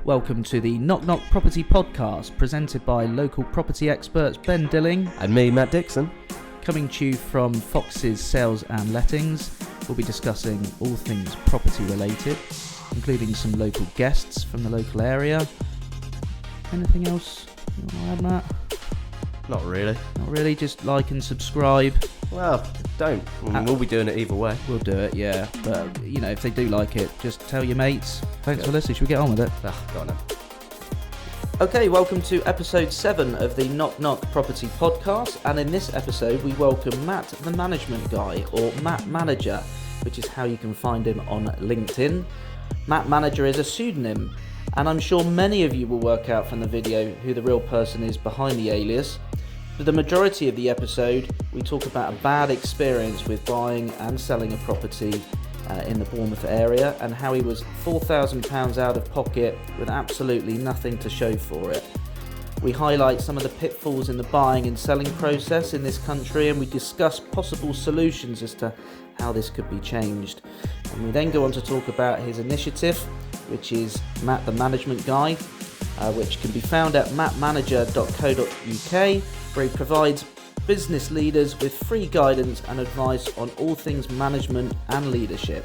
Welcome to the Knock Knock Property Podcast, presented by local property experts Ben Dilling and me, Matt Dixon. Coming to you from Fox's Sales and Lettings. We'll be discussing all things property related, including some local guests from the local area. Anything else you want to add, Matt? Not really. Not really, just like and subscribe. Well, don't. We'll be doing it either way. We'll do it, yeah. But, you know, if they do like it, just tell your mates. Thanks for listening. Should we get on with it? Go on then. Okay, welcome to episode 7 of the Knock Knock Property Podcast. And in this episode, we welcome Matt, the management guy, or Matt Manager, which is how you can find him on LinkedIn. Matt Manager is a pseudonym, and I'm sure many of you will work out from the video who the real person is behind the alias. For the majority of the episode, we talk about a bad experience with buying and selling a property in the Bournemouth area, and how he was £4,000 out of pocket with absolutely nothing to show for it. We highlight some of the pitfalls in the buying and selling process in this country, and we discuss possible solutions as to how this could be changed. And we then go on to talk about his initiative, which is Matt the Management Guy, which can be found at mattmanager.co.uk, where he provides business leaders with free guidance and advice on all things management and leadership.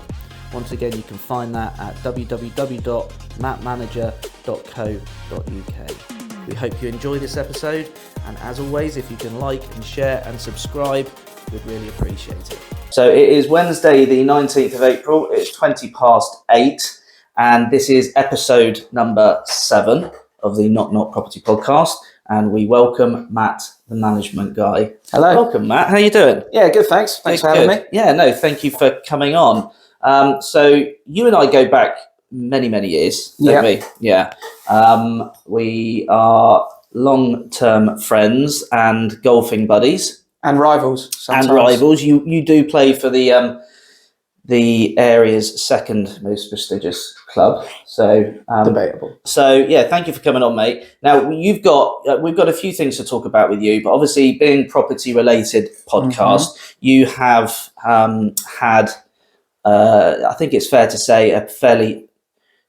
Once again, you can find that at www.mattmanager.co.uk. We hope you enjoy this episode, and as always, if you can like and share and subscribe, we'd really appreciate it. So it is Wednesday the 19th of April, it's 8:20, and this is episode number 7 of the Knock Knock Property Podcast, and we welcome Matt, the management guy. Hello. Welcome, Matt. How you doing? Yeah, good, thanks. Thanks for having me. Yeah, no, thank you for coming on. So you and I go back many, many years, don't we? Yeah. We are long-term friends and golfing buddies. And rivals sometimes. And rivals. You do play for the area's second most prestigious club. So debatable. So yeah, thank you for coming on, mate. Now we've got a few things to talk about with you, but obviously being property related podcast, you have had I think it's fair to say a fairly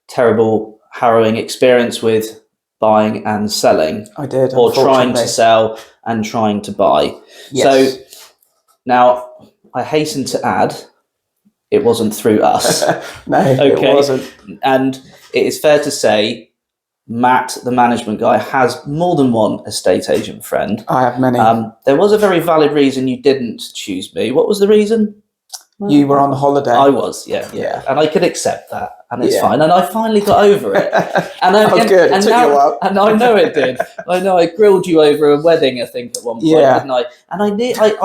terrible, harrowing experience with buying and selling. I did, or trying to sell and trying to buy. Yes. So now I hasten to add, it wasn't through us. No, it wasn't. And it is fair to say, Matt, the management guy, has more than one estate agent friend. I have many. There was a very valid reason you didn't choose me. What was the reason? You were on holiday. I was, yeah. And I could accept that, and it's fine. And I finally got over it. And good. It took you a while. And I know it did. I know I grilled you over a wedding, I think, at one point, didn't I? And I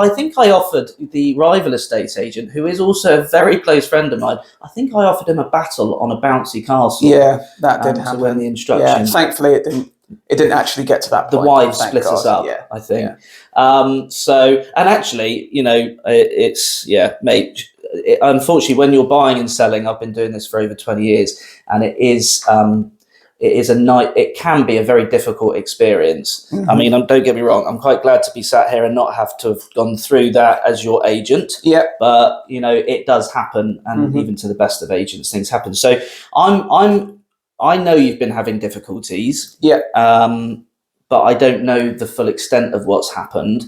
think I offered the rival estate agent, who is also a very close friend of mine, I think I offered him a battle on a bouncy castle. Yeah, that did happen. To win the instruction. Yeah, thankfully it didn't actually get to that point. The wives split us up, I think. So, and actually, you know, mate, unfortunately, when you're buying and selling, I've been doing this for over 20 years, and it can be a very difficult experience. I mean, don't get me wrong, I'm quite glad to be sat here and not have to have gone through that as your agent. Yeah. But, you know, it does happen, and even to the best of agents, things happen. So I know you've been having difficulties. Yeah. But I don't know the full extent of what's happened.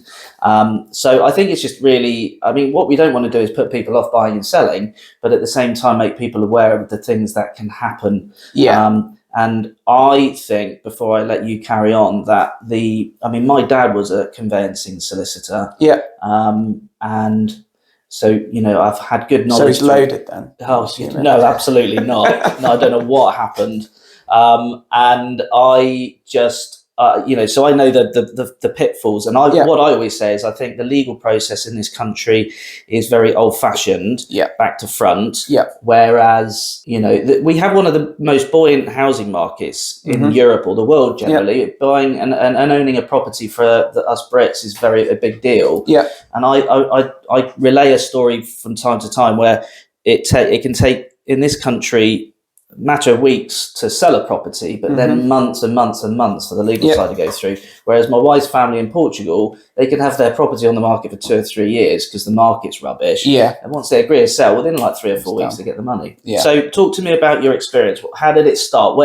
So I think it's just really, I mean, what we don't want to do is put people off buying and selling, but at the same time make people aware of the things that can happen. Yeah. And I think, before I let you carry on, that my dad was a conveyancing solicitor. Yeah. And so, you know, I've had good knowledge. So he's loaded then? Oh, no, absolutely not. No, I don't know what happened. And I just, so I know the pitfalls. And what I always say is I think the legal process in this country is very old-fashioned, back to front. Yeah. Whereas, you know, we have one of the most buoyant housing markets in Europe or the world generally. Yeah. Buying and owning a property for us Brits is a big deal. Yeah. And I relay a story from time to time where it can take, in this country, matter of weeks to sell a property, but then months and months and months for the legal side to go through. Whereas my wife's family in Portugal, they can have their property on the market for 2 or 3 years because the market's rubbish. Yeah. And once they agree to sell, within like 3 or 4 weeks, they get the money. Yeah. So talk to me about your experience. How did it start?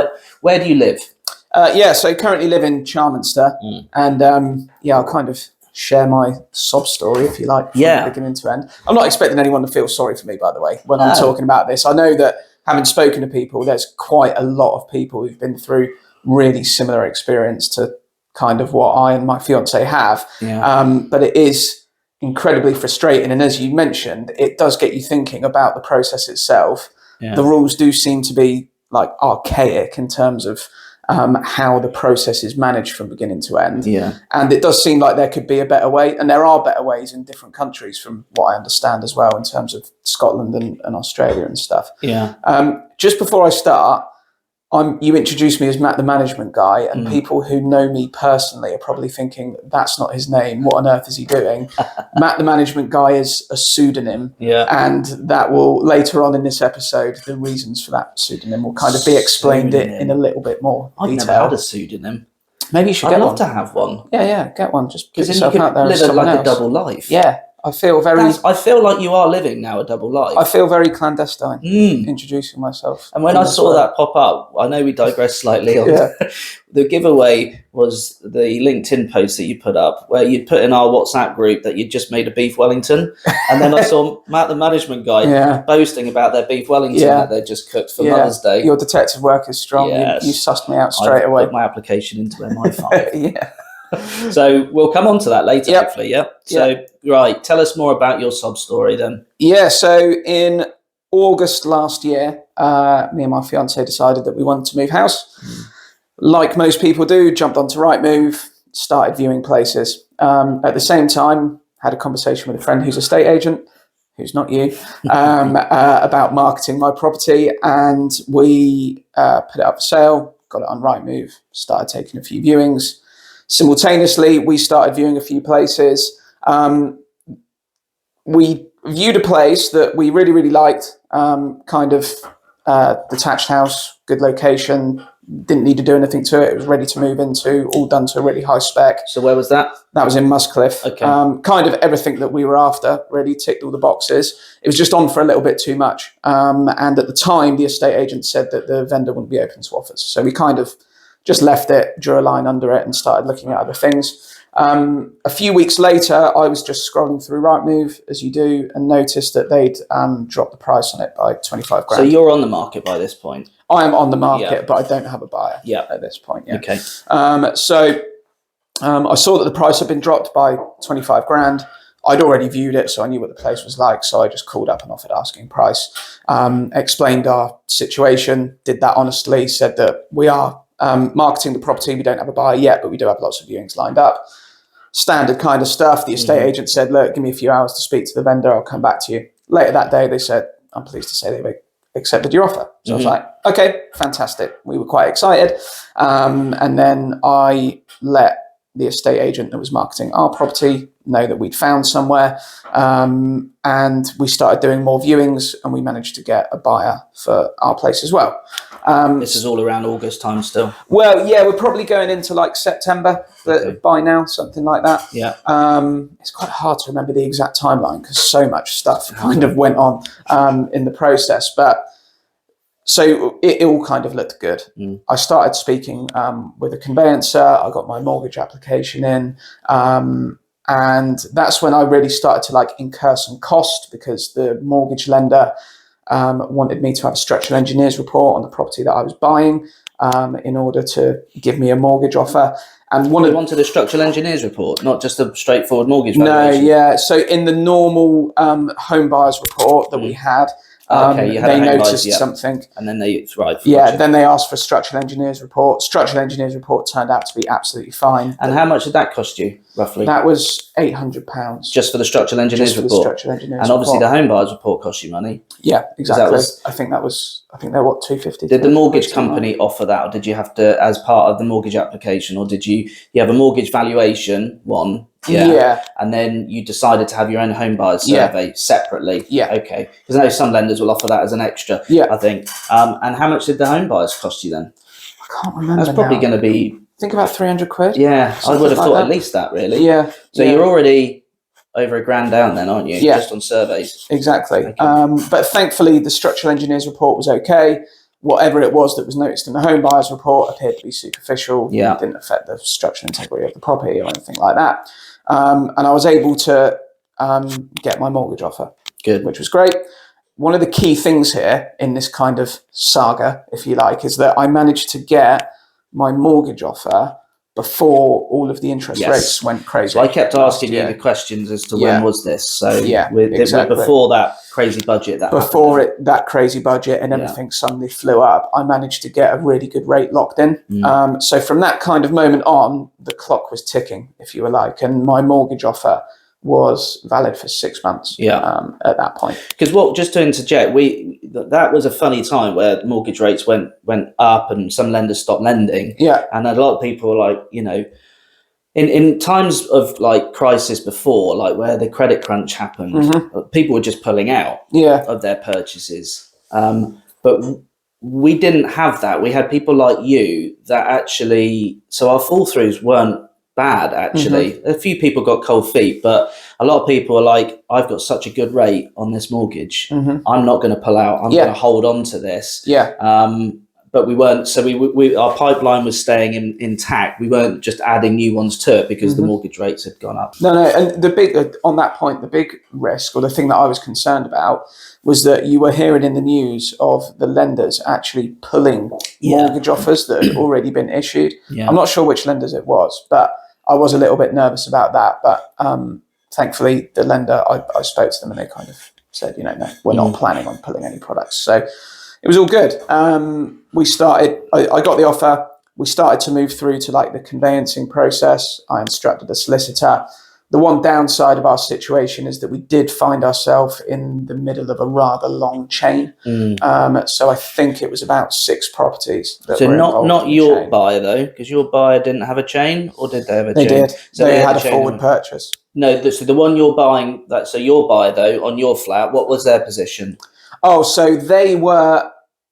Where do you live? So currently live in Charminster, and I'll kind of share my sob story, if you like, from beginning to end. I'm not expecting anyone to feel sorry for me, by the way, when I'm talking about this. I know that having spoken to people, there's quite a lot of people who've been through really similar experience to kind of what I and my fiance have. But it is incredibly frustrating. And as you mentioned, it does get you thinking about the process itself. The rules do seem to be like archaic in terms of how the process is managed from beginning to end. And it does seem like there could be a better way. And there are better ways in different countries from what I understand as well, in terms of Scotland and Australia and stuff. Just before I start, you introduced me as Matt the management guy, and people who know me personally are probably thinking, that's not his name. What on earth is he doing? Matt the management guy is a pseudonym. And that will, later on in this episode, the reasons for that pseudonym will kind of be explained in a little bit more detail. I've never had a pseudonym. Maybe you should get one. I'd love to have one. Yeah, get one. Just put because then yourself you out there could as live someone like else. a double life. Yeah. I feel like you are living now a double life. I feel very clandestine introducing myself. And when I saw that pop up, I know we digress slightly on the giveaway was the LinkedIn post that you put up where you put in our WhatsApp group that you'd just made a beef Wellington. And then I saw Matt, the management guy, boasting about their beef Wellington that they just cooked for Mother's Day. Your detective work is strong. Yes. You sussed me out straight away. Put my application into MI5. So we'll come on to that later, hopefully. So, right, tell us more about your sob story then. So in August last year, me and my fiance decided that we wanted to move house. Like most people do, jumped onto Rightmove, started viewing places. At the same time, had a conversation with a friend who's a estate agent, who's not you, about marketing my property, and we put it up for sale, got it on Rightmove, started taking a few viewings. Simultaneously, we started viewing a few places. We viewed a place that we really, really liked, kind of detached house, good location, didn't need to do anything to it. It was ready to move into, all done to a really high spec. So where was that? That was in Muscliffe. Okay. Kind of everything that we were after, really ticked all the boxes. It was just on for a little bit too much. And at the time, the estate agent said that the vendor wouldn't be open to offers. So we kind of just left it, drew a line under it, and started looking at other things. A few weeks later, I was just scrolling through Rightmove, as you do, and noticed that they'd dropped the price on it by 25 grand. So you're on the market by this point? I am on the market, but I don't have a buyer at this point. Okay. So I saw that the price had been dropped by 25 grand. I'd already viewed it, so I knew what the place was like. So I just called up and offered asking price, explained our situation, did that honestly, said that we are marketing the property. We don't have a buyer yet, but we do have lots of viewings lined up. Standard kind of stuff. The estate agent said, look, give me a few hours to speak to the vendor. I'll come back to you. Later that day, they said, I'm pleased to say they've accepted your offer. So I was like, okay, fantastic. We were quite excited. And then I let the estate agent that was marketing our property know that we'd found somewhere. And we started doing more viewings, and we managed to get a buyer for our place as well. This is all around August time still? Well, yeah, we're probably going into like September by now, something like that. Yeah. It's quite hard to remember the exact timeline because so much stuff kind of went on in the process. But so it all kind of looked good. I started speaking with a conveyancer. I got my mortgage application in. And that's when I really started to like incur some cost, because the mortgage lender wanted me to have a structural engineer's report on the property that I was buying in order to give me a mortgage offer. And you wanted a structural engineer's report, not just a straightforward mortgage valuation? No, yeah. So in the normal home buyer's report that we had, they noticed something, and then they then they asked for a structural engineer's report. Structural engineer's report turned out to be absolutely fine. And how much did that cost you roughly? That was £800 just for the structural engineer's report. And obviously the home buyer's report cost you money. Yeah, exactly. I think they're what, £250. Did the mortgage company offer that, or did you have to, as part of the mortgage application, or did you have a mortgage valuation one? Yeah. And then you decided to have your own home buyers survey separately. Yeah. Okay. Because I know some lenders will offer that as an extra, I think. And how much did the home buyers cost you then? I can't remember. That's probably going to be... I think about 300 quid. Yeah, I would have thought at least that, really. Yeah. So you're already over £1,000 down then, aren't you? Yeah. Just on surveys. Exactly. Okay. But thankfully, the structural engineer's report was okay. Whatever it was that was noticed in the home buyer's report appeared to be superficial. Yeah. It didn't affect the structural integrity of the property or anything like that. And I was able to get my mortgage offer. Good. Which was great. One of the key things here in this kind of saga, if you like, is that I managed to get my mortgage offer before all of the interest rates went crazy. So I kept asking you the questions as to when was this. So exactly. Before that crazy budget that crazy budget and everything suddenly flew up, I managed to get a really good rate locked in. So from that kind of moment on, the clock was ticking, if you were like, and my mortgage offer was valid for 6 months at that point. Because just to interject, that was a funny time where mortgage rates went up and some lenders stopped lending. Yeah. And a lot of people were like, in times of like crisis before, like where the credit crunch happened, people were just pulling out of their purchases. But we didn't have that. We had people like you that actually, so our fall throughs weren't bad, actually. A few people got cold feet, but a lot of people are like, I've got such a good rate on this mortgage. I'm not going to pull out. I'm going to hold on to this. But we weren't. So our pipeline was staying intact. We weren't just adding new ones to it because the mortgage rates had gone up. No. And the big on that point, the big risk, or the thing that I was concerned about, was that you were hearing in the news of the lenders actually pulling mortgage offers that had already been issued. I'm not sure which lenders it was, but I was a little bit nervous about that. But thankfully, the lender, I spoke to them and they kind of said, no, we're not planning on pulling any products. So it was all good. I got the offer. We started to move through to like the conveyancing process. I instructed a solicitor. The one downside of our situation is that we did find ourselves in the middle of a rather long chain. So I think it was about 6 properties. So not your buyer though, because your buyer didn't have a chain, or did they have a chain? They did. So they had a forward purchase. No, so the one you're buying, so your buyer though, on your flat, what was their position? Oh, so they were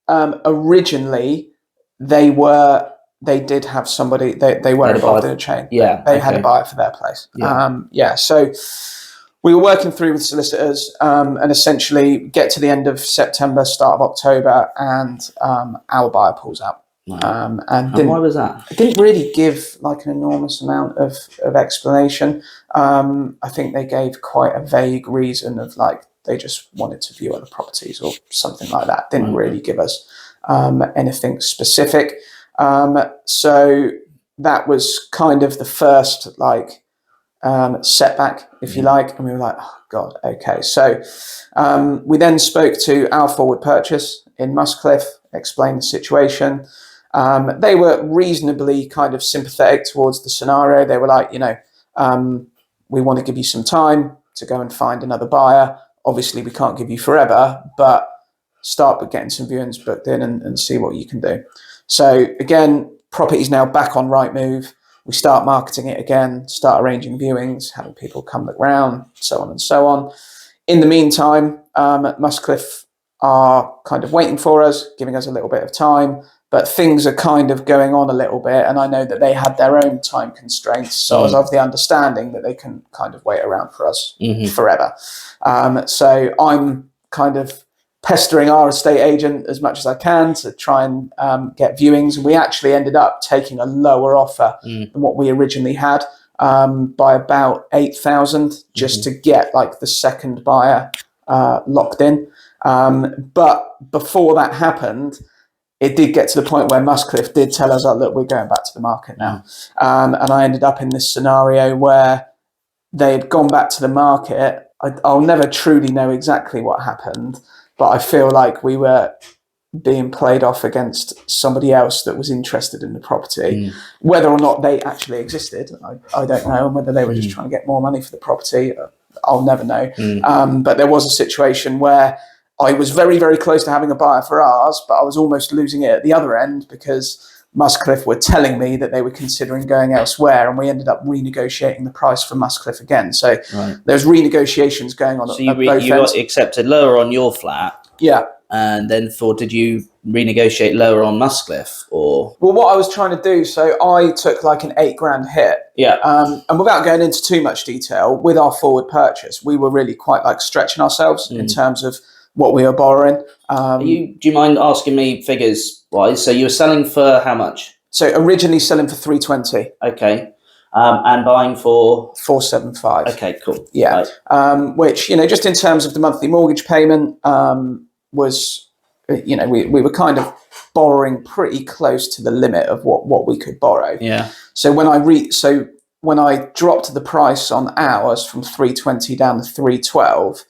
originally, they did have somebody, they were involved in a chain. They had a buyer for their place. So we were working through with solicitors and essentially get to the end of September, start of October, and our buyer pulls out. And why was that? It didn't really give like an enormous amount of explanation. I think they gave quite a vague reason of like they just wanted to view other properties or something like that. Didn't really give us anything specific. So that was kind of the first like setback, if you like, and we were like, oh God, okay. So we then spoke to our forward purchase in Muscliffe, explained the situation. They were reasonably kind of sympathetic towards the scenario. They were like, we want to give you some time to go and find another buyer. Obviously, we can't give you forever, but start with getting some viewings booked in and see what you can do. So again, property's now back on Rightmove. We start marketing it again, start arranging viewings, having people come look round, so on and so on. In the meantime, Muscliffe are kind of waiting for us, giving us a little bit of time, but things are kind of going on a little bit, and I know that they had their own time constraints, so I was of the understanding that they can kind of wait around for us forever. So I'm kind of pestering our estate agent as much as I can to try and get viewings. And we actually ended up taking a lower offer than what we originally had by about 8,000 just to get like the second buyer locked in. But before that happened, it did get to the point where Muscliffe did tell us, oh, look, we're going back to the market now. And I ended up in this scenario where they had gone back to the market. I'll never truly know exactly what happened, but I feel like we were being played off against somebody else that was interested in the property. Whether or not they actually existed, I don't know, and whether they were just trying to get more money for the property, I'll never know. But there was a situation where I was very, very close to having a buyer for ours, but I was almost losing it at the other end because Muscliffe were telling me that they were considering going elsewhere, and we ended up renegotiating the price for Muscliffe again. So there's renegotiations going on. So you got accepted lower on your flat. Yeah. And then did you renegotiate lower on Muscliffe, or? Well, what I was trying to do, so I took like an $8,000 hit. Yeah. And without going into too much detail, with our forward purchase, we were really quite like stretching ourselves in terms of what we were borrowing. Do you mind asking me figures wise? So you were selling for how much? So originally selling for 320. Okay. And buying for 475. Okay, cool. Yeah. Right. Which, just in terms of the monthly mortgage payment, was, we were kind of borrowing pretty close to the limit of what we could borrow. Yeah. So when I dropped the price on ours from 320 down to 312,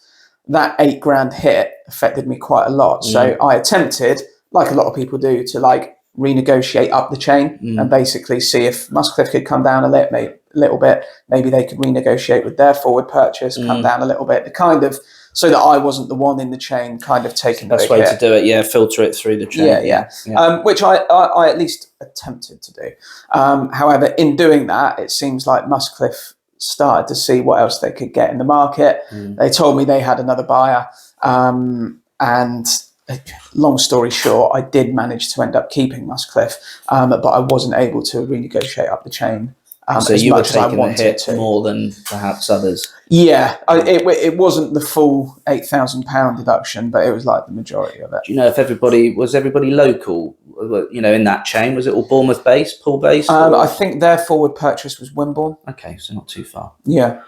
that $8,000 hit affected me quite a lot. So I attempted, like a lot of people do, to like renegotiate up the chain and basically see if Muscliffe could come down a little bit. Maybe they could renegotiate with their forward purchase, come down a little bit, kind of, so that I wasn't the one in the chain kind of taking the big hit. Best way to do it, yeah, filter it through the chain. Yeah. Which I at least attempted to do. However, in doing that, it seems like Muscliffe started to see what else they could get in the market. They told me they had another buyer. And long story short, I did manage to end up keeping Muscliffe, but I wasn't able to renegotiate up the chain. So you were taking the hit more than perhaps others. Yeah, it wasn't the full £8,000 deduction, but it was like the majority of it. Do you know if everybody local? In that chain, was it all Bournemouth based, Poole based? I think their forward purchase was Wimborne. Okay, so not too far. Yeah.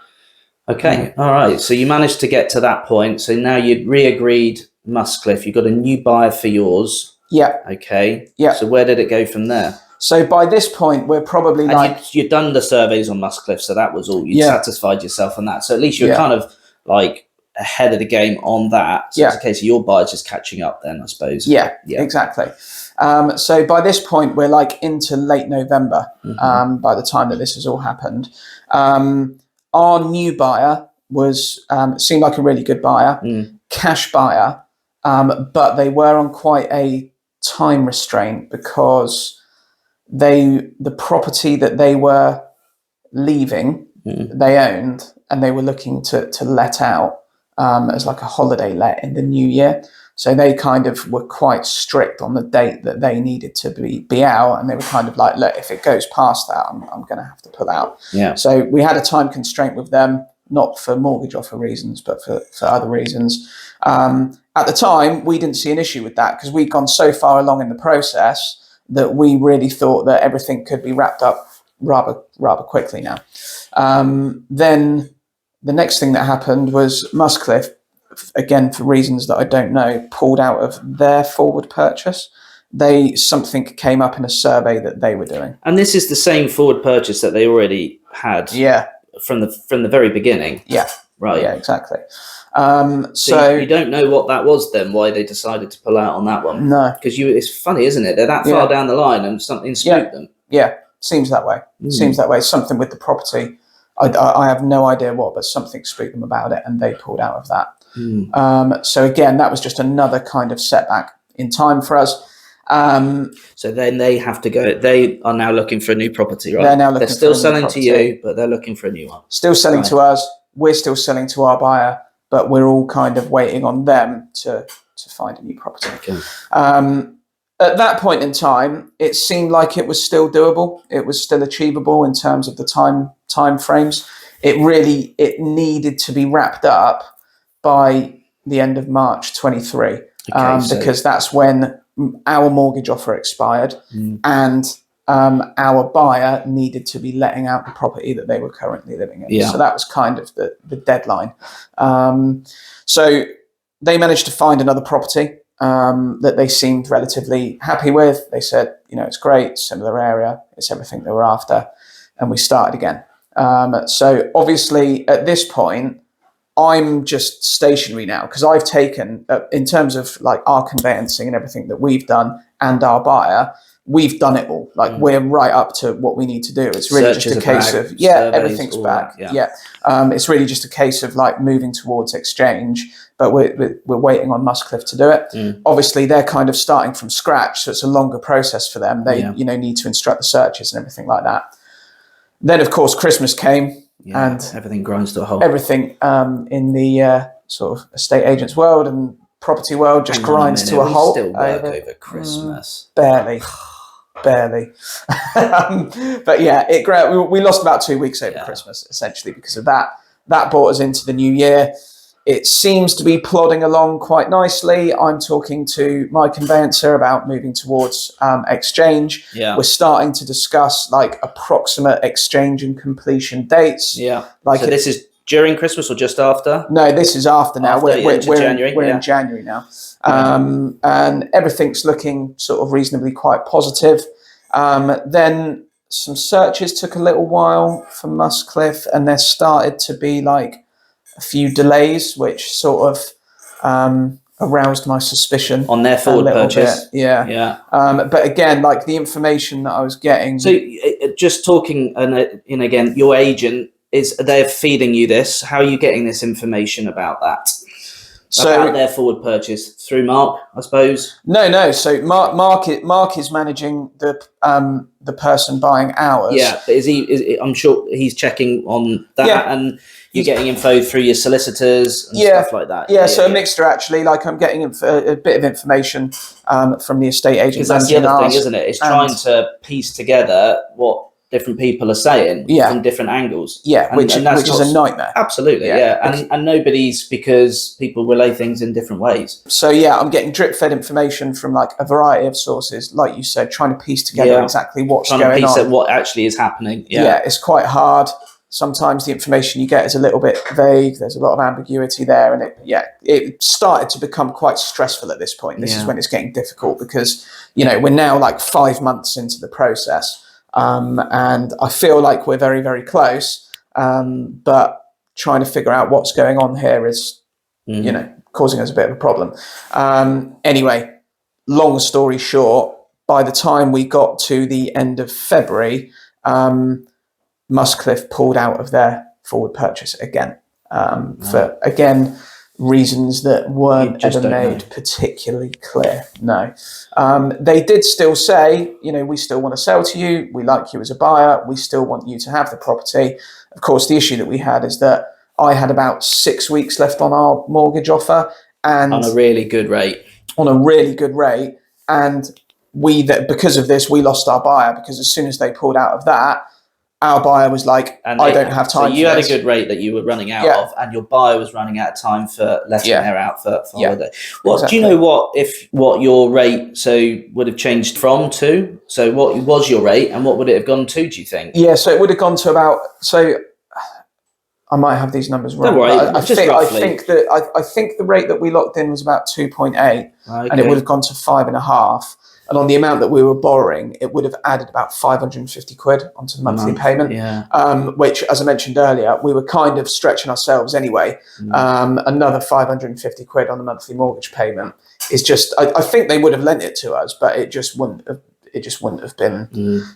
Okay, all right. So you managed to get to that point. So now you'd re-agreed Muscliffe. You got a new buyer for yours. Yeah. Okay. Yeah. So where did it go from there? So by this point, we're probably you'd done the surveys on Muscliffe, so that was all. You'd satisfied yourself on that. So at least you're kind of like ahead of the game on that. So it's a case of your buyers just catching up then, I suppose. Yeah. Exactly. So by this point, we're like into late November by the time that this has all happened. Our new buyer seemed like a really good buyer, cash buyer, but they were on quite a time restraint because the property that they were leaving, they owned, and they were looking to let out as like a holiday let in the new year. So they kind of were quite strict on the date that they needed to be out, and they were kind of like, look, if it goes past that, I'm going to have to pull out. Yeah. So we had a time constraint with them, not for mortgage offer reasons, but for other reasons. At the time, we didn't see an issue with that because we'd gone so far along in the process that we really thought that everything could be wrapped up rather quickly now. Then the next thing that happened was Muscliffe, again, for reasons that I don't know, pulled out of their forward purchase. Something came up in a survey that they were doing. And this is the same forward purchase that they already had. Yeah. From the very beginning. Yeah. Right. Yeah, exactly. So you don't know what that was then, why they decided to pull out on that one? No. Because it's funny, isn't it? They're that far down the line and something spooked them. Yeah, seems that way. Seems that way. Something with the property. I have no idea what, but something spooked them about it and they pulled out of that. So again, that was just another kind of setback in time for us. So then they have to go. They are now looking for a new property, right? They're still selling to you, but they're looking for a new one. Still selling to us. We're still selling to our buyer, but we're all kind of waiting on them to find a new property. Okay. At that point in time, it seemed like it was still doable. It was still achievable in terms of the time frames. It needed to be wrapped up by the end of March 23, because that's when our mortgage offer expired and our buyer needed to be letting out the property that they were currently living in. So that was kind of the deadline. So they managed to find another property that they seemed relatively happy with. They said, it's great, similar area, it's everything they were after. And we started again. So obviously at this point, I'm just stationary now because I've taken, in terms of like our conveyancing and everything that we've done and our buyer, we've done it all. Like we're right up to what we need to do. It's really Searches just a are case back, of surveys, everything's all back. that, Yeah. It's really just a case of like moving towards exchange, but we're waiting on Muscliffe to do it. Obviously, they're kind of starting from scratch, so it's a longer process for them. They need to instruct the searches and everything like that. Then, of course, Christmas came, and everything grinds to a halt. Everything in the sort of estate agents world and property world just grinds to a halt. Still work over Christmas. Barely. But yeah, we lost about 2 weeks over Christmas, essentially, because of that. That brought us into the new year. It seems to be plodding along quite nicely. I'm talking to my conveyancer about moving towards exchange. Yeah. We're starting to discuss like approximate exchange and completion dates. Yeah. Like so this is during Christmas or just after? No, this is after now. We're January. We're in January now. And everything's looking sort of reasonably quite positive. Then some searches took a little while for Muscliffe, and there started to be like a few delays, which sort of aroused my suspicion on their forward purchase. Yeah. But again, like the information that I was getting. So just talking, and again, your agent they're feeding you this. How are you getting this information about that? About their forward purchase through Mark, I suppose. No. So Mark is managing the person buying ours. Yeah, but I'm sure he's checking on that, and you're getting info through your solicitors and stuff like that. Yeah, so a mixture actually. Like I'm getting a bit of information from the estate agent. Because that's the other thing, isn't it? It's trying to piece together what different people are saying from different angles. Yeah, which is a nightmare. Absolutely, and nobody's, because people relay things in different ways. So yeah, I'm getting drip fed information from like a variety of sources, like you said, trying to piece together exactly what's going on. Trying to piece out what actually is happening. Yeah, it's quite hard. Sometimes the information you get is a little bit vague. There's a lot of ambiguity there, and it started to become quite stressful at this point. This is when it's getting difficult because we're now like 5 months into the process. And I feel like we're very, very close, but trying to figure out what's going on here is, causing us a bit of a problem. Anyway, long story short, by the time we got to the end of February, Muscliffe pulled out of their forward purchase again, for, again, reasons that weren't ever made particularly clear. No. They did still say, we still want to sell to you. We like you as a buyer. We still want you to have the property. Of course, the issue that we had is that I had about 6 weeks left on our mortgage offer. And on a really good rate. And because of this, we lost our buyer, because as soon as they pulled out of that, our buyer was like, I don't have time for this. So you had a good rate that you were running out of, and your buyer was running out of time for letting her out for holiday. Do you know what your rate would have changed from to? So what was your rate, and what would it have gone to, do you think? Yeah, so it would have gone to about, I might have these numbers wrong. Don't worry, I think the rate that we locked in was about 2.8, and it would have gone to 5.5. And on the amount that we were borrowing, it would have added about 550 quid onto the monthly payment, which, as I mentioned earlier, we were kind of stretching ourselves anyway. Another 550 quid on the monthly mortgage payment is just, I think they would have lent it to us, but it just wouldn't have been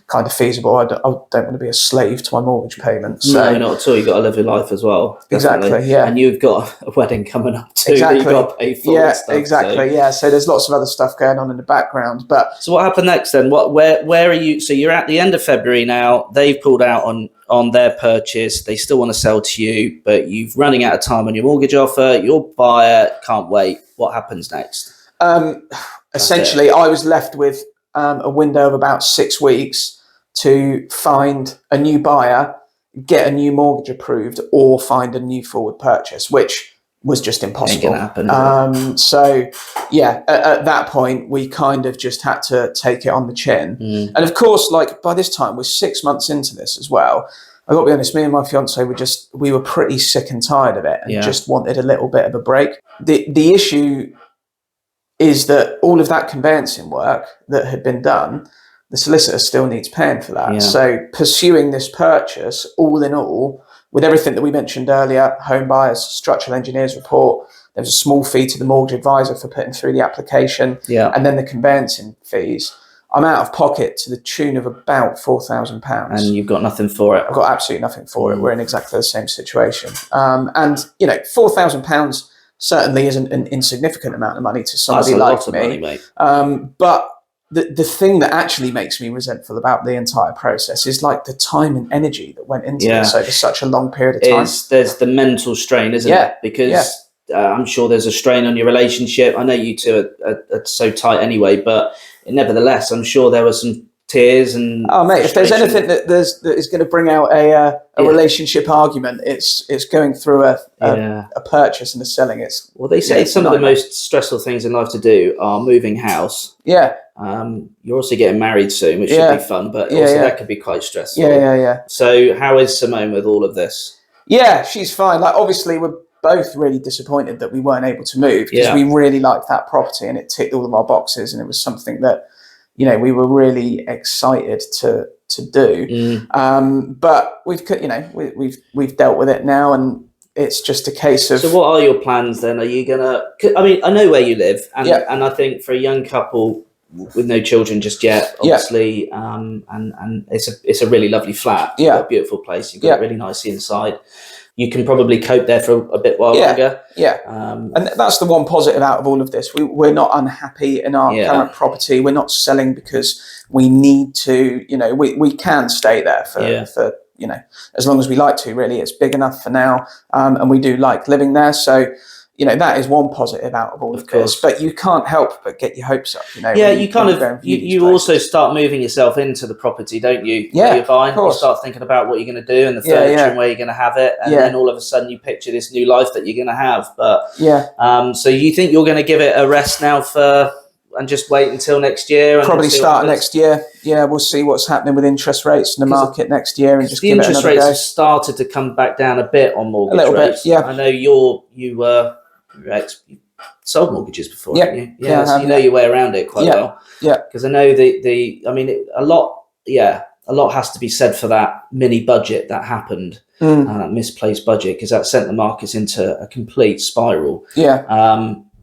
kind of feasible. I don't want to be a slave to my mortgage payment. So. No, not at all. You've got to live your life as well. Definitely. Exactly, yeah. And you've got a wedding coming up too that you've got to pay for. Yeah, stuff, exactly. So. So there's lots of other stuff going on in the background. So what happened next then? Where are you? So you're at the end of February now. They've pulled out on their purchase. They still want to sell to you, but you've running out of time on your mortgage offer. Your buyer can't wait. What happens next? Essentially, I was left with a window of about 6 weeks to find a new buyer, get a new mortgage approved, or find a new forward purchase, which was just impossible. Ain't gonna happen. At that point, we kind of just had to take it on the chin. And of course, like by this time, we're 6 months into this as well. I got to be honest, me and my fiance we were pretty sick and tired of it, and just wanted a little bit of a break. The issue is that all of that conveyancing work that had been done, the solicitor still needs paying for that. So pursuing this purchase, all in all, with everything that we mentioned earlier, home buyers, structural engineers report, there was a small fee to the mortgage advisor for putting through the application, and then the conveyancing fees. I'm out of pocket to the tune of about £4,000. And you've got nothing for it. I've got absolutely nothing for it. We're in exactly the same situation. And, you know, £4,000 certainly isn't an insignificant amount of money to somebody like me. Money, mate. But the thing that actually makes me resentful about the entire process is like the time and energy that went into this over such a long period of time. There's the mental strain, isn't it? Because I'm sure there's a strain on your relationship. I know you two are so tight anyway, but nevertheless, I'm sure there were some tears and if there's anything that is going to bring out a relationship argument, it's going through a purchase and a selling. They say some of the most stressful things in life to do are moving house. Yeah. You're also getting married soon, which should be fun, but also that could be quite stressful. Yeah. So how is Simone with all of this? Yeah, she's fine. Like, obviously we're both really disappointed that we weren't able to move, because we really liked that property and it ticked all of our boxes, and it was something that, you know, we were really excited to do. But we've dealt with it now, and it's just a case of. So what are your plans then? Are you gonna? I mean, I know where you live, and I think for a young couple with no children just yet, obviously, and it's a really lovely flat. You've got a beautiful place. You've got it really nice inside. You can probably cope there for a bit while longer. Yeah. And that's the one positive out of all of this. We're not unhappy in our current property. We're not selling because we need to, you know, we can stay there for, you know, as long as we like to, really. It's big enough for now. And we do like living there. So, you know, that is one positive out of all of this, but you can't help but get your hopes up, you know. Yeah, you also start moving yourself into the property, don't you? Yeah, you're buying. Of course. You start thinking about what you're going to do and the furniture and where you're going to have it, and then all of a sudden you picture this new life that you're going to have. But so you think you're going to give it a rest now and just wait until next year? And probably start next year. Yeah, we'll see what's happening with interest rates in the market next year, and just the give it interest another rates go. have started to come back down a bit on mortgage a little rates. bit. Yeah, I know you sold mortgages before, haven't you? So you know your way around it quite well. Yeah, because I know a lot has to be said for that mini budget that happened, that misplaced budget, because that sent the markets into a complete spiral.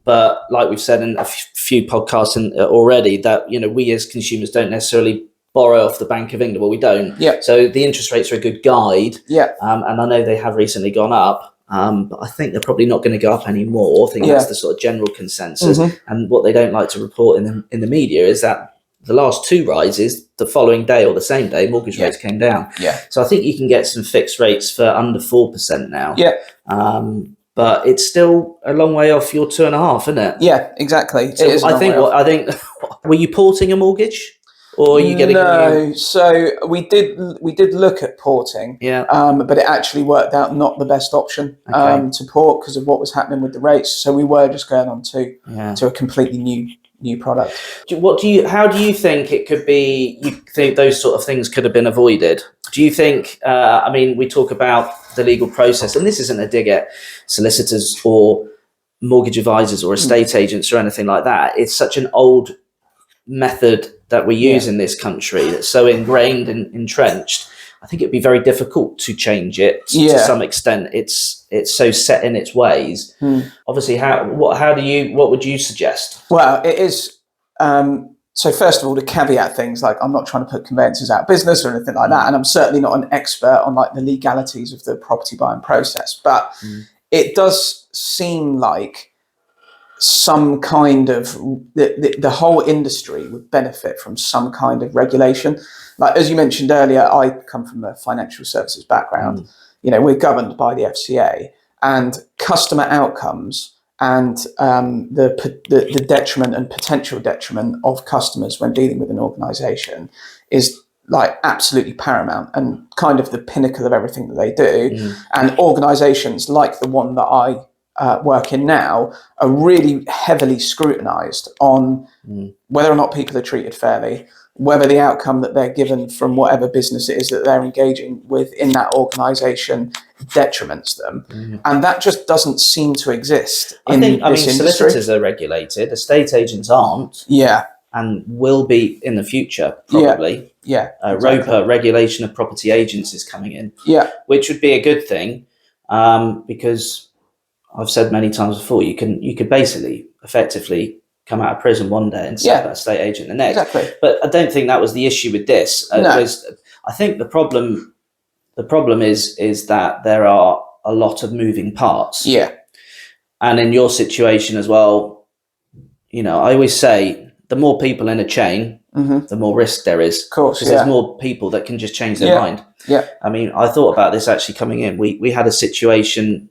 But like we've said in a few podcasts already, that, you know, we as consumers don't necessarily borrow off the Bank of England. Well, we don't. So the interest rates are a good guide. And I know they have recently gone up. But I think they're probably not going to go up anymore. I think that's the sort of general consensus. And what they don't like to report in the media is that the last two rises, the following day or the same day, mortgage rates came down. So I think you can get some fixed rates for under 4% now. But it's still a long way off your 2.5%, isn't it? Yeah, exactly. So I think were you porting a mortgage? Or are you getting so we did look at porting, but it actually worked out not the best option to port because of what was happening with the rates. So we were just going on to a completely new product. How do you think it could be? You think those sort of things could have been avoided? Do you think? I mean, we talk about the legal process, and this isn't a dig at solicitors or mortgage advisors or estate agents or anything like that. It's such an old method that we use in this country that's so ingrained and entrenched. I think it'd be very difficult to change it to some extent. It's so set in its ways. Obviously, what would you suggest? Well, it is. So first of all, to caveat things, like, I'm not trying to put conveyancers out of business or anything like that, and I'm certainly not an expert on like the legalities of the property buying process. But it does seem like some kind of the whole industry would benefit from some kind of regulation. Like, as you mentioned earlier, I come from a financial services background. You know, we're governed by the FCA, and customer outcomes and the detriment and potential detriment of customers when dealing with an organisation is like absolutely paramount and kind of the pinnacle of everything that they do. And organisations like the one that I work in now are really heavily scrutinised on whether or not people are treated fairly, whether the outcome that they're given from whatever business it is that they're engaging with in that organisation detriments them. And that just doesn't seem to exist in this industry. Solicitors are regulated, estate agents aren't. And will be in the future, probably. Exactly. ROPA, Regulation of Property Agents, is coming in. Which would be a good thing, because I've said many times before, you could basically effectively come out of prison one day and set up a estate agent the next. Exactly. But I don't think that was the issue with this. I think the problem is that there are a lot of moving parts. Yeah. And in your situation as well, you know, I always say the more people in a chain, the more risk there is. Of course, because there's more people that can just change their mind. Yeah. I mean, I thought about this actually coming in. We had a situation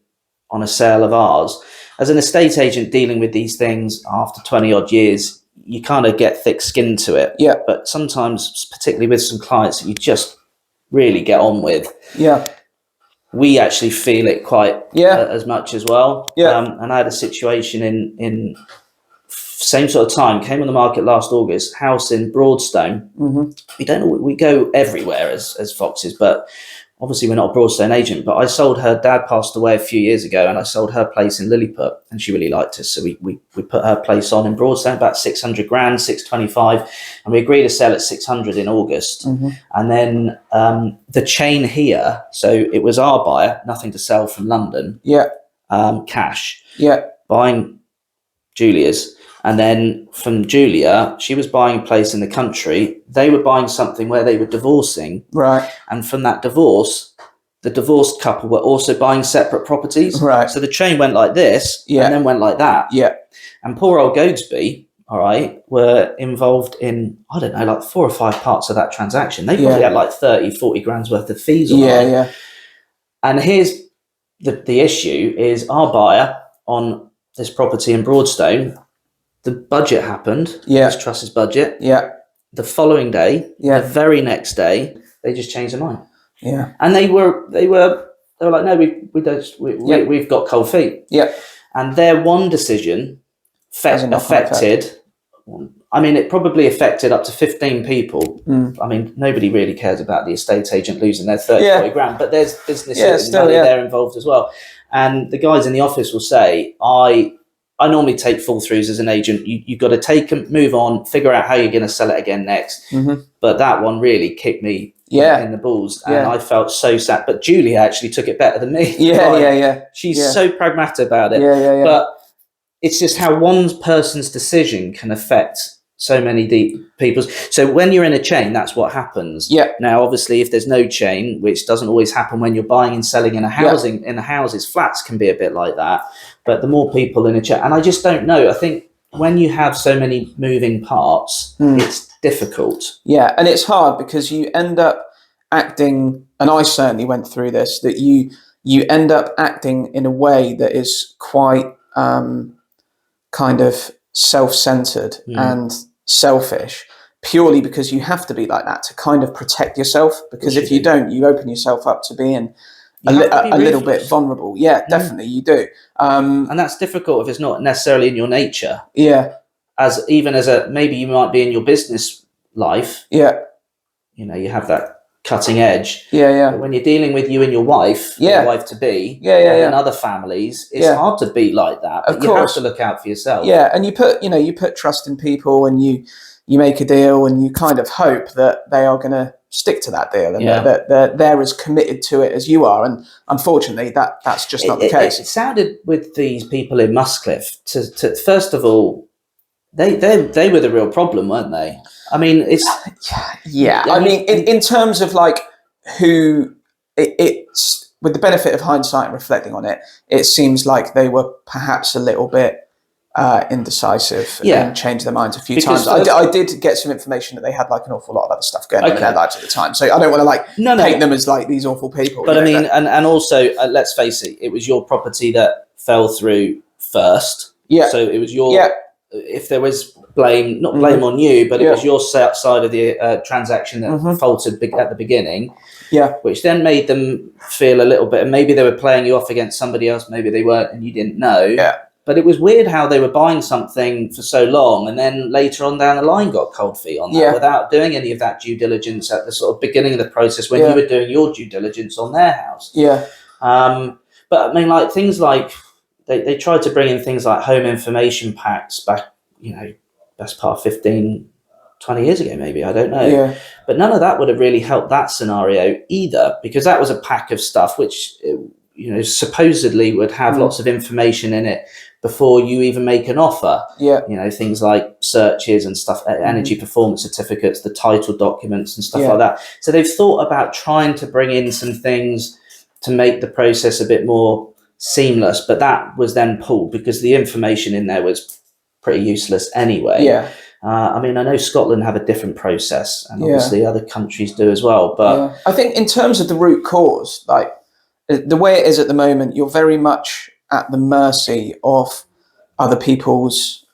on a sale of ours. As an estate agent dealing with these things after 20 odd years, you kind of get thick skin to it. Yeah. But sometimes, particularly with some clients that you just really get on with, we actually feel it quite as much as well. And I had a situation in same sort of time, came on the market last August, house in Broadstone. We don't know, we go everywhere as Foxes, but obviously we're not a Broadstone agent. But I sold her dad passed away a few years ago, and I sold her place in Lilliput, and she really liked us, so we put her place on in Broadstone, about 600 grand, 625, and we agreed to sell at 600 in August. And then the chain here, so it was our buyer, nothing to sell from London, cash, buying Julia's. And then from Julia, she was buying a place in the country. They were buying something where they were divorcing. Right. And from that divorce, the divorced couple were also buying separate properties. Right. So the chain went like this and then went like that. Yeah. And poor old Goadsby, all right, were involved in, I don't know, like 4 or 5 parts of that transaction. They probably had like 30, 40 grand's worth of fees on it. Yeah. And here's the issue is our buyer on this property in Broadstone, the budget happened. This trust's budget. The following day, the very next day, they just changed their mind. And they were like, no, we've got cold feet. And their one decision affected. I mean, it probably affected up to 15 people. I mean, nobody really cares about the estate agent losing their 30, 40 grand, but there's business money there involved as well. And the guys in the office will say, I normally take fall throughs as an agent. You've got to take them, move on, figure out how you're going to sell it again next. But that one really kicked me in the balls, and I felt so sad. But Julia actually took it better than me. She's so pragmatic about it. But it's just how one person's decision can affect so many people's. So when you're in a chain, that's what happens. Now, obviously, if there's no chain, which doesn't always happen when you're buying and selling in a housing in the houses, flats can be a bit like that. But the more people in a chain, and I just don't know. I think when you have so many moving parts, it's difficult. And it's hard because you end up acting, and I certainly went through this, that you end up acting in a way that is quite kind of self-centered and selfish, purely because you have to be like that to kind of protect yourself, because if you don't, you open yourself up to being a little bit vulnerable. Definitely you do. And that's difficult if it's not necessarily in your nature. As maybe you might be in your business life. You know, you have that cutting edge. But when you're dealing with you and your wife, your wife to be, and other families, it's hard to be like that. But you have to look out for yourself. And you put trust in people, and you make a deal, and you kind of hope that they are going to stick to that deal, and that they're as committed to it as you are. And unfortunately, that's just not the case. It sounded with these people in Muscliffe to first of all, they were the real problem, weren't they? I mean, it's I mean, in terms of like who it's with the benefit of hindsight and reflecting on it, it seems like they were perhaps a little bit indecisive and changed their minds a few times. I did get some information that they had like an awful lot of other stuff going on in their lives at the time. So I don't want to paint them as like these awful people. But I mean, and also, let's face it was your property that fell through first. So it was your, if there was blame, not blame on you, but it was your side of the transaction that faltered at the beginning. Which then made them feel a little bit, and maybe they were playing you off against somebody else, maybe they weren't, and you didn't know. But it was weird how they were buying something for so long, and then later on down the line got cold feet on that without doing any of that due diligence at the sort of beginning of the process when you were doing your due diligence on their house. But I mean, like things like they tried to bring in things like home information packs back, best part 15, 20 years ago, maybe, I don't know. But none of that would have really helped that scenario either, because that was a pack of stuff which, supposedly would have lots of information in it, before you even make an offer. Yeah. You know, things like searches and stuff, energy performance certificates, the title documents and stuff like that. So they've thought about trying to bring in some things to make the process a bit more seamless, but that was then pulled because the information in there was pretty useless anyway. Yeah. I mean, I know Scotland have a different process, and obviously other countries do as well. But I think in terms of the root cause, like the way it is at the moment, you're very much at the mercy of other people's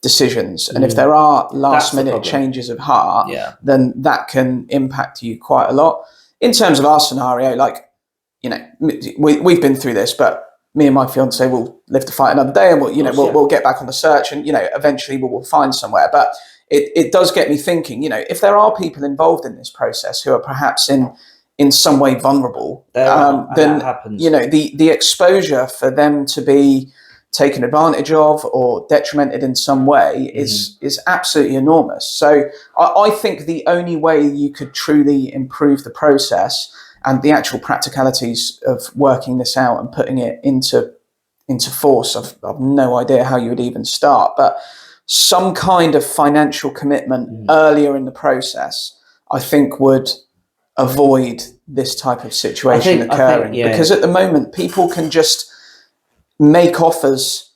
decisions. And if there are last minute changes of heart, then that can impact you quite a lot. In terms of our scenario, like, you know, we've been through this, but me and my fiance will live to fight another day, and we'll get back on the search, and, you know, eventually we'll find somewhere. But it does get me thinking, you know, if there are people involved in this process who are perhaps in some way vulnerable, then, you know, the exposure for them to be taken advantage of or detrimented in some way is absolutely enormous. So I think the only way you could truly improve the process and the actual practicalities of working this out and putting it into force, I've no idea how you would even start, but some kind of financial commitment earlier in the process, I think, would avoid this type of situation occurring. Because at the moment, people can just make offers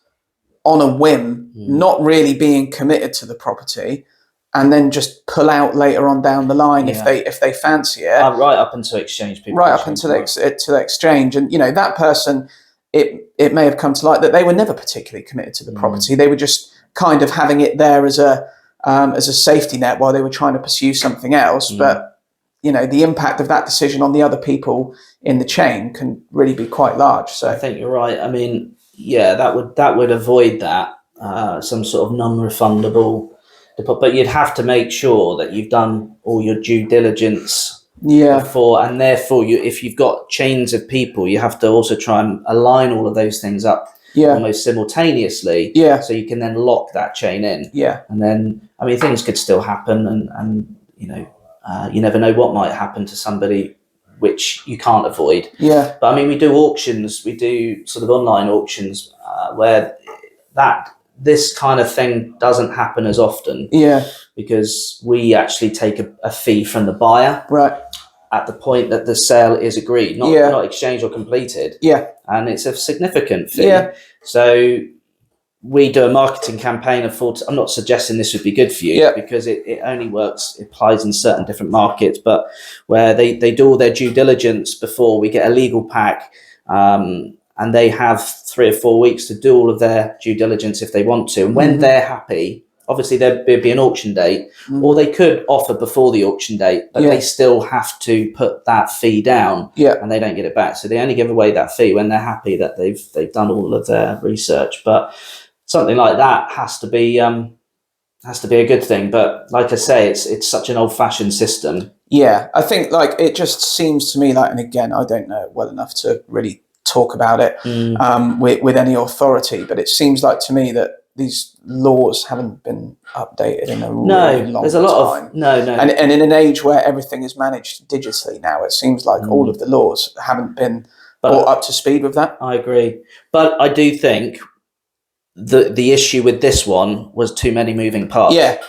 on a whim, not really being committed to the property, and then just pull out later on down the line if they fancy it. Right up until exchange. Right up until the exchange. And, you know, that person, it may have come to light that they were never particularly committed to the property. They were just kind of having it there as a safety net while they were trying to pursue something else. But, you know, the impact of that decision on the other people in the chain can really be quite large. So I think you're right. I mean, that would avoid that, some sort of non-refundable deposit. But you'd have to make sure that you've done all your due diligence before, and therefore, if you've got chains of people, you have to also try and align all of those things up almost simultaneously, so you can then lock that chain in. And then, I mean, things could still happen, and you know, you never know what might happen to somebody, which you can't avoid. But I mean, we do auctions, we do sort of online auctions where this kind of thing doesn't happen as often. Because we actually take a fee from the buyer at the point that the sale is agreed, not exchanged or completed. And it's a significant fee. So we do a marketing campaign of 40. I'm not suggesting this would be good for you because it only works, it applies in certain different markets, but where they do all their due diligence before we get a legal pack, and they have 3 or 4 weeks to do all of their due diligence if they want to. And when they're happy, obviously there'd be an auction date, or they could offer before the auction date, but they still have to put that fee down, and they don't get it back. So they only give away that fee when they're happy that they've done all of their research. But something like that has to be a good thing. But like I say, it's such an old-fashioned system. I think, like, it just seems to me like, and again, I don't know it well enough to really talk about it with any authority, but it seems like to me that these laws haven't been updated in a really long time. And in an age where everything is managed digitally now, it seems like all of the laws haven't been brought up to speed with that. I agree, but I do think the issue with this one was too many moving parts. But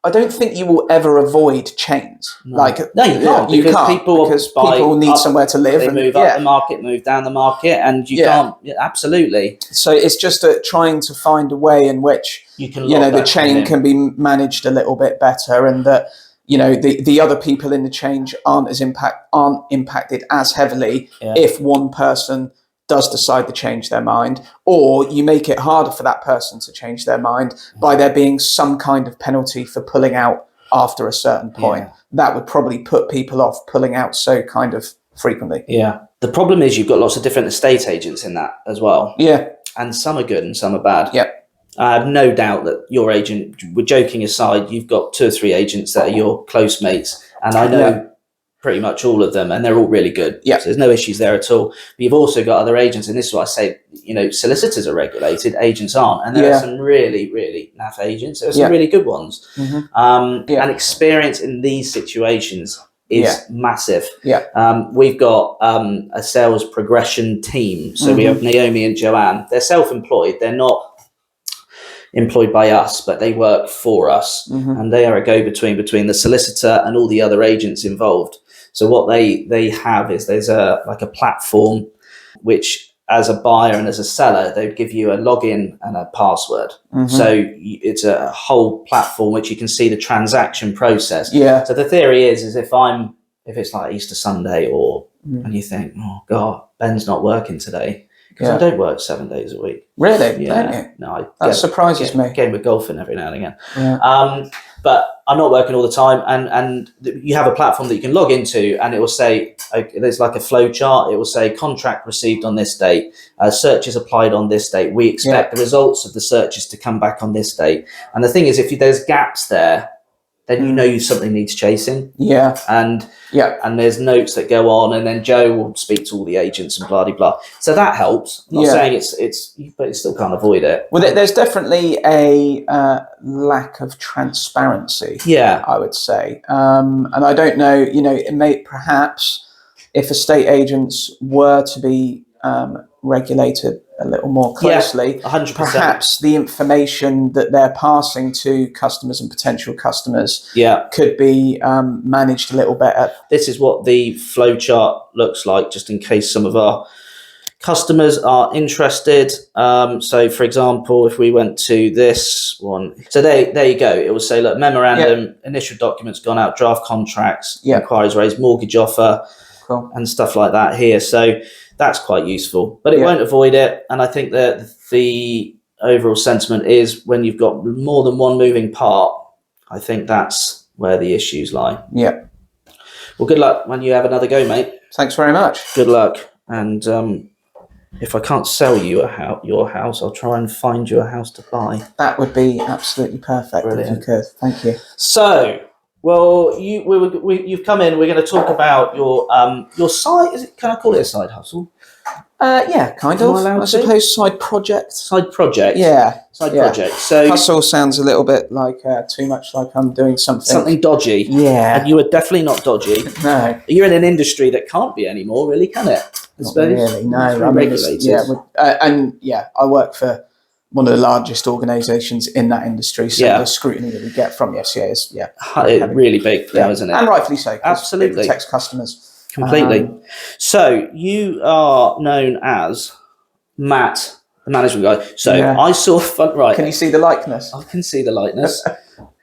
I don't think you will ever avoid chains. No, you can't. People need somewhere to live. They move up the market, move down the market, and you can't. Absolutely. So it's just trying to find a way in which the chain can be managed a little bit better, and that the other people in the chain aren't impacted as heavily if one person does decide to change their mind, or you make it harder for that person to change their mind by there being some kind of penalty for pulling out after a certain point. That would probably put people off pulling out so kind of frequently. The problem is you've got lots of different estate agents in that as well. And some are good and some are bad. I have no doubt that your agent, with joking aside, you've got 2 or 3 agents that are your close mates, and I know pretty much all of them, and they're all really good. So there's no issues there at all. But you've also got other agents, and this is what I say, solicitors are regulated, agents aren't. And there are some really, really naff agents. There are some really good ones. And experience in these situations is massive. Yeah. We've got a sales progression team. So we have Naomi and Joanne. They're self-employed. They're not employed by us, but they work for us, and they are a go-between between the solicitor and all the other agents involved. So what they have is there's a platform which, as a buyer and as a seller, they'd give you a login and a password. So it's a whole platform which you can see the transaction process. Yeah. So the theory is if it's like Easter Sunday and you think, oh God, Ben's not working today, because I don't work 7 days a week. Really? Yeah. Don't you? No, That surprises me. Game of golfing every now and again. Yeah. But I'm not working all the time, and you have a platform that you can log into, and it will say, there's like a flow chart. It will say contract received on this date, searches applied on this date. We expect the results of the searches to come back on this date. And the thing is, if there's gaps there, then you know something needs chasing. Yeah. And there's notes that go on, and then Joe will speak to all the agents and blah blah blah. So that helps. I'm not saying it's, but you still can't avoid it. Well, there's definitely a lack of transparency. Yeah, I would say, and I don't know. It may perhaps if estate agents were to be regulated a little more closely, 100%. perhaps the information that they're passing to customers and potential customers could be managed a little better. This is what the flow chart looks like, just in case some of our customers are interested. So for example, if we went to this one, so there you go. It will say, look, memorandum, initial documents gone out, draft contracts, inquiries raised, mortgage offer, and stuff like that here. So that's quite useful, but it won't avoid it. And I think that the overall sentiment is when you've got more than one moving part, I think that's where the issues lie. Yeah. Well, good luck when you have another go, mate. Thanks very much. Good luck. And if I can't sell you your house, I'll try and find you a house to buy. That would be absolutely perfect. Brilliant. If you could. Thank you. So, well, you've come in. We're going to talk about your side. Can I call it a side hustle? Yeah, kind of. I suppose side project. Side project. Yeah. Side project. So hustle sounds a little bit like too much like I'm doing something dodgy. Yeah. And you are definitely not dodgy. No. You're in an industry that can't be anymore, really, can it? Not really. No. I mean, I work for one of the largest organisations in that industry, so the scrutiny that we get from the FCA is really big now, isn't it? And rightfully so. Absolutely. It protects customers completely. So you are known as Matt, the management guy. So I saw right. Can you see the likeness? I can see the likeness.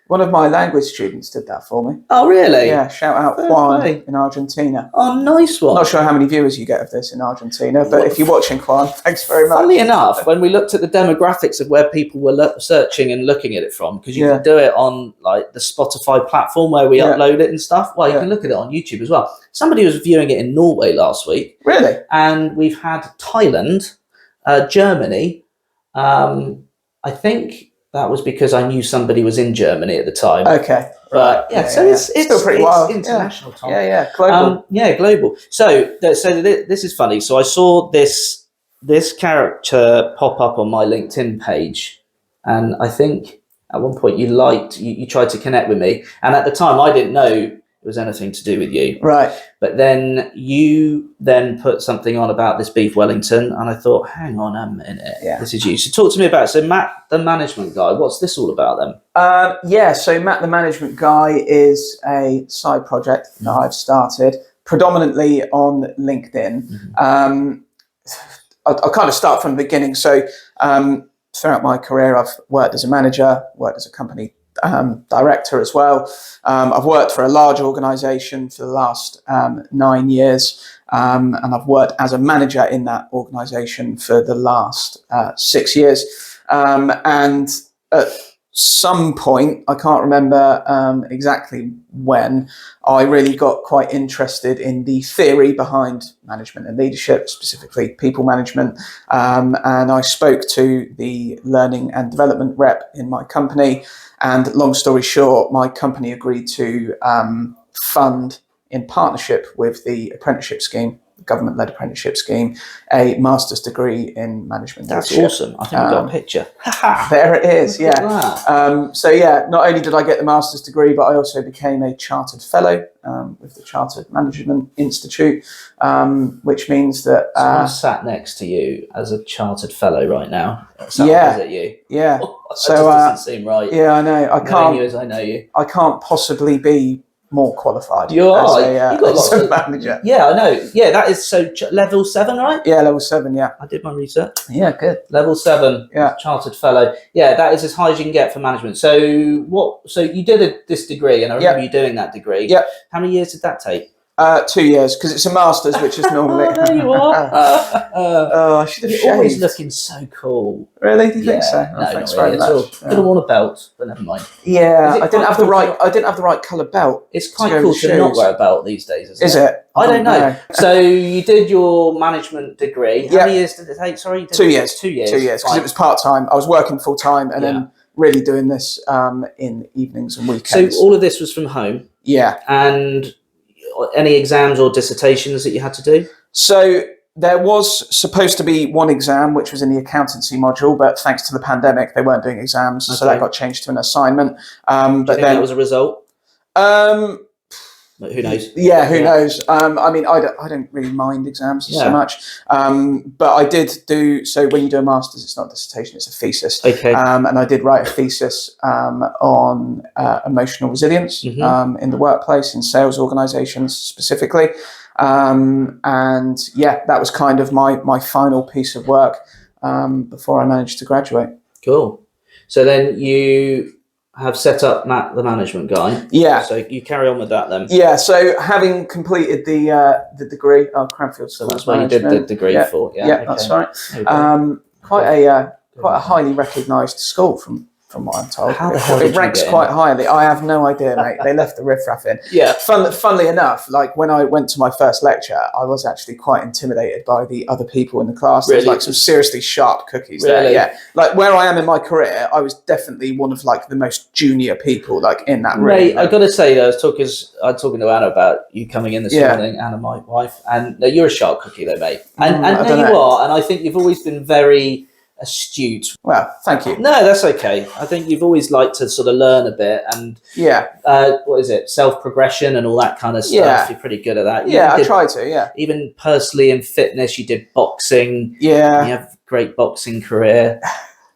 One of my language students did that for me. Oh, really? Yeah, shout out Juan in Argentina. Oh, nice one. Not sure how many viewers you get of this in Argentina, but if you're watching, Juan, thanks very much. Funnily enough, when we looked at the demographics of where people were searching and looking at it from, because you can do it on like the Spotify platform where we upload it and stuff. Well, you can look at it on YouTube as well. Somebody was viewing it in Norway last week. Really? And we've had Thailand, Germany. I think that was because I knew somebody was in Germany at the time. Okay. But it's still pretty wild. International, Tom. Yeah, global. Global. So this is funny. So I saw this character pop up on my LinkedIn page, and I think at one point you tried to connect with me, and at the time I didn't know it was anything to do with you. Right. But then you put something on about this beef Wellington, and I thought, hang on a minute, this is you. So talk to me about it. So Matt, the management guy, what's this all about then? So Matt, the management guy, is a side project that I've started predominantly on LinkedIn. I'll kind of start from the beginning. So throughout my career, I've worked as a manager, worked as a company director as well. I've worked for a large organisation for the last 9 years, and I've worked as a manager in that organisation for the last 6 years. And at some point, I can't remember exactly when, I really got quite interested in the theory behind management and leadership, specifically people management. And I spoke to the learning and development rep in my company. And long story short, my company agreed to fund, in partnership with the apprenticeship scheme government-led apprenticeship scheme, a master's degree in management. That's leadership. awesome. I think we've got a picture. There it is. Look at Yeah. that. So yeah, not only did I get the master's degree, but I also became a chartered fellow with the Chartered Management Institute, which means that I'm sat next to you as a chartered fellow right now. Yeah. Opposite you. yeah. That So just doesn't seem right. yeah, I know. Knowing you as I know you. I can't possibly be more qualified. You are. As You've got lots a of manager. Yeah, I know. Yeah, that is level 7, right? Yeah, level 7. Yeah. I did my research. Yeah, good. Level 7. Yeah. Chartered fellow. Yeah, that is as high as you can get for management. So what? So you did this degree, and I remember you doing that degree. Yeah. How many years did that take? 2 years, because it's a master's, which is normally. Oh, there you are. Oh, I should have You're shaved. always looking so cool. Really? Do you think so? No, Thanks not really very at all. much. Could have worn a belt, but never mind. Yeah, Is it I didn't quite have the cool right. I didn't have the right colour belt. It's quite go cool with to not shoes. wear a belt these days, isn't Is it? it? I don't know. So you did your management degree. How Yeah. many years did it take? Sorry, 2 years. 2 years. 2 years, because Fine. it was part time. I was working full time, and Yeah. then really doing this in evenings and So weekends. all of this was from home, Yeah. and any exams or dissertations that you had to do? So there was supposed to be one exam, which was in the accountancy module, but thanks to the pandemic, they weren't doing exams, so that got changed to an assignment. Do you But think then, that was a result? But who knows? yeah, who knows? I mean, I don't really mind exams so much, but I did do. So when you do a master's, it's not a dissertation; it's a thesis. Okay. And I did write a thesis on emotional resilience in the workplace, in sales organisations specifically. And yeah, that was kind of my final piece of work before I managed to graduate. Cool. So then you have set up Matt, the management guy. Yeah. So you carry on with that then. Yeah. So having completed the degree, Cranfield So School that's of what you did the Management. degree for. Yeah. Yeah, okay. that's right. Okay. Quite a highly recognised school from what I'm told. How the hell did It you ranks get in? quite highly. I have no idea, mate. They left the riffraff in. Yeah. Funnily enough, like when I went to my first lecture, I was actually quite intimidated by the other people in the class. There was Really? like some seriously sharp cookies there. Really? Yeah. Like where I am in my career, I was definitely one of like the most junior people like in that room. Mate, I got to say, though, I was talking to Anna about you coming in this morning, Anna, my wife, and no, you're a sharp cookie, though, mate. And I no, don't you know. are, and I think you've always been very astute. Well, thank you. No, that's okay. I think you've always liked to sort of learn a bit, and Yeah. what is it, self-progression and all that kind of stuff. Yeah. You're pretty good at that. Yeah, I did, try to, yeah. even personally in fitness, you did boxing. Yeah. You have a great boxing career.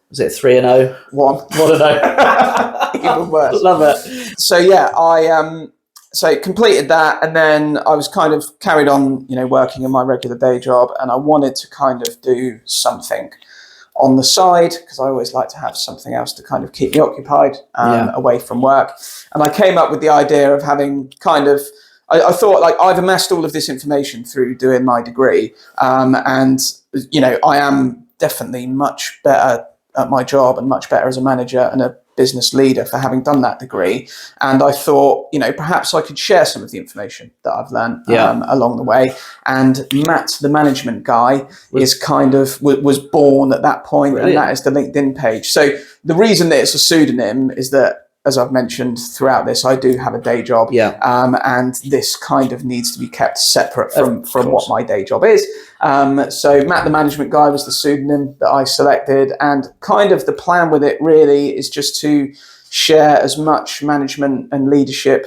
Was it 3-0? 1-0. Even worse. Love it. So yeah, I so completed that, and then I was kind of carried on, working in my regular day job, and I wanted to kind of do something on the side because I always like to have something else to kind of keep me occupied away from work. And I came up with the idea of having kind of. I thought like I've amassed all of this information through doing my degree, and I am definitely much better at my job and much better as a manager and a business leader for having done that degree. And I thought, perhaps I could share some of the information that I've learned along the way. And Matt, the management guy, was born at that point. Brilliant. And that is the LinkedIn page. So the reason that it's a pseudonym is that, as I've mentioned throughout this, I do have a day job, and this kind of needs to be kept separate from what my day job is. So Matt, the management guy, was the pseudonym that I selected, and kind of the plan with it really is just to share as much management and leadership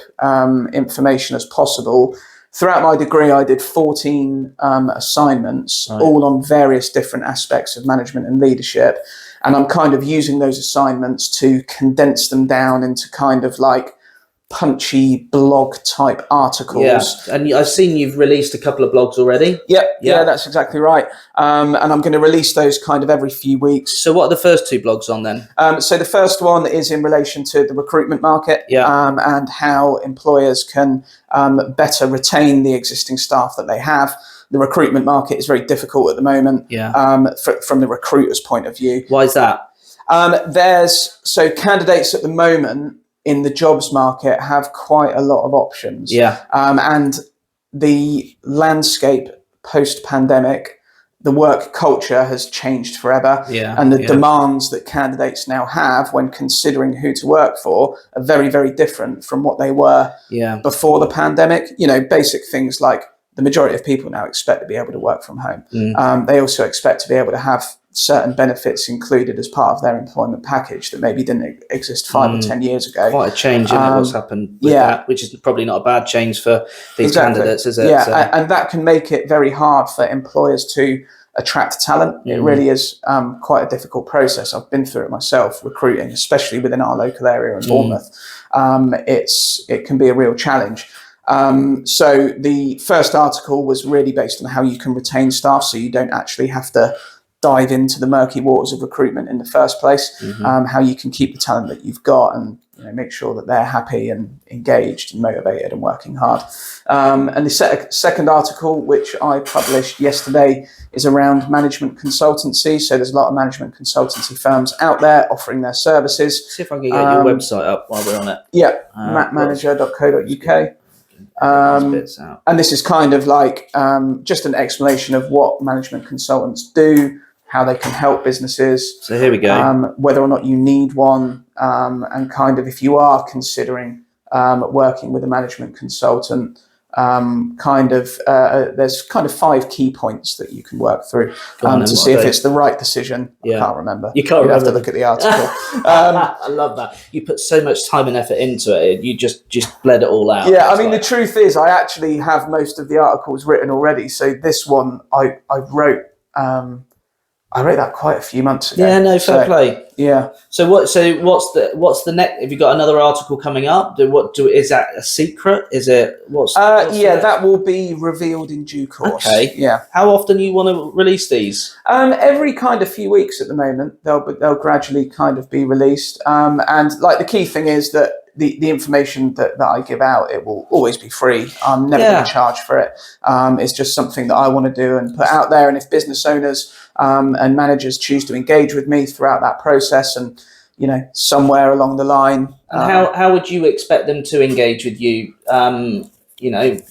information as possible. Throughout my degree, I did 14 assignments, all on various different aspects of management and leadership. And I'm kind of using those assignments to condense them down into kind of like punchy blog type articles. Yeah, and I've seen you've released a couple of blogs already. Yep, yeah, that's exactly right. And I'm going to release those kind of every few weeks. So what are the first two blogs on then? So the first one is in relation to the recruitment market and how employers can better retain the existing staff that they have. The recruitment market is very difficult at the moment from the recruiter's point of view. Why is that? So candidates at the moment in the jobs market have quite a lot of options. And the landscape post-pandemic, the work culture has changed forever. And the demands that candidates now have when considering who to work for are very, very different from what they were before the pandemic. Basic things like the majority of people now expect to be able to work from home. They also expect to be able to have certain benefits included as part of their employment package that maybe didn't exist 5 or 10 years ago. Quite a change in what's happened with that, which is probably not a bad change for these candidates, is it? Yeah, So. and that can make it very hard for employers to attract talent. It really is quite a difficult process. I've been through it myself, recruiting, especially within our local area in Bournemouth. It can be a real challenge. So the first article was really based on how you can retain staff so you don't actually have to dive into the murky waters of recruitment in the first place, how you can keep the talent that you've got and make sure that they're happy and engaged and motivated and working hard. And the second article, which I published yesterday, is around management consultancy. So there's a lot of management consultancy firms out there offering their services. See if I can get your website up while we're on it. Yeah, matmanager.co.uk. And this is kind of like just an explanation of what management consultants do, how they can help businesses. So here we go. Whether or not you need one, and kind of if you are considering working with a management consultant, there's kind of 5 key points that you can work through to see if it's the right decision. I can't remember. You can't remember. Have to look at the article. I love that. You put so much time and effort into it. You just bled it all out. Yeah, I mean, the truth is I actually have most of the articles written already. So this one I wrote that quite a few months ago. Yeah, no, fair play. Yeah. So what's the next? Have you got another article coming up? Is that a secret? Is it what's that will be revealed in due course. Okay. Yeah. How often you want to release these? Every kind of few weeks at the moment. They'll gradually kind of be released. And like the key thing is that the information that I give out, it will always be free. I'm never going to charge for it. It's just something that I want to do and put out there. And if business owners and managers choose to engage with me throughout that process, and somewhere along the line, and how would you expect them to engage with you?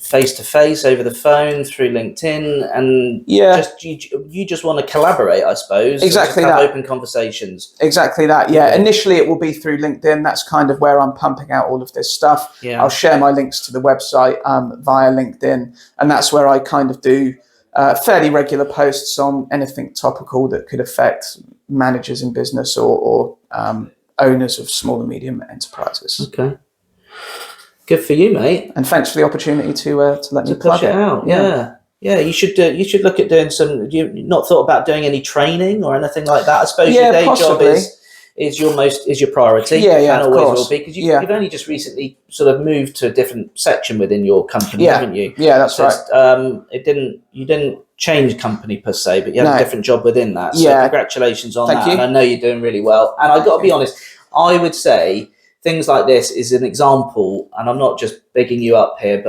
Face to face, over the phone, through LinkedIn, and you just want to collaborate, I suppose. Exactly have that. Open conversations. Exactly that. Yeah. Initially, it will be through LinkedIn. That's kind of where I'm pumping out all of this stuff. Yeah. I'll share my links to the website via LinkedIn, and that's where I kind of do fairly regular posts on anything topical that could affect managers in business or owners of small and medium enterprises. Okay. Good for you, mate. And thanks for the opportunity to let me push it out. Yeah. You should look at doing some. You've not thought about doing any training or anything like that? I suppose your day possibly. job is your priority. Yeah, and of always course. will be, because you've only just recently sort of moved to a different section within your company, haven't you? Yeah, that's right. You didn't change company per se, but you had a different job within that. So congratulations on that. You. And I know you're doing really well. And I've got to be honest, I would say things like this is an example, and I'm not just bigging you up here,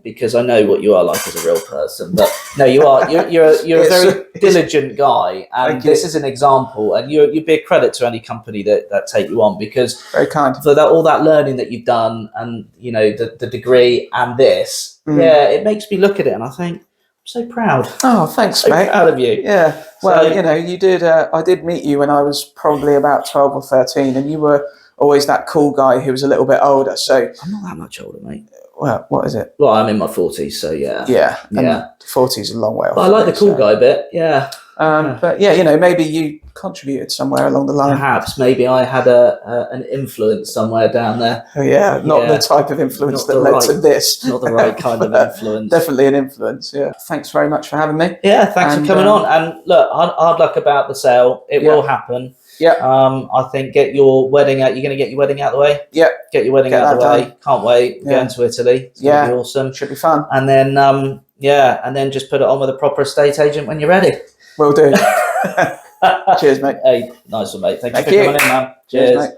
because I know what you are like as a real person. But no, you are. You're a very diligent guy, and this is an example. And you'd be a credit to any company that take you on, because very kind for all that learning that you've done, and the degree and this, it makes me look at it and I think, I'm so proud. Oh, thanks, so mate. Proud of you. Yeah. Well, you did. I did meet you when I was probably about 12 or 13, and you were always that cool guy who was a little bit older. So I'm not that much older, mate. Well, what is it? Well, I'm in my 40s, so yeah. Yeah. 40s is a long way off. But I like the cool guy bit, yeah. But maybe you contributed somewhere along the line. Perhaps, maybe I had an influence somewhere down there. Oh yeah, not the type of influence that led to this. Not the right kind of influence. Definitely an influence, yeah. Thanks very much for having me. Yeah, thanks for coming on. And look, hard luck about the sale. It will happen. Yeah. I think get your wedding out. You're going to get your wedding out the way? Yeah. Get your wedding out the way. Can't wait. Going to Italy. It's going to be awesome. Should be fun. And then, and then just put it on with a proper estate agent when you're ready. Will do. Cheers, mate. Hey, nice one, mate. Thank you for coming in, man. Cheers, mate.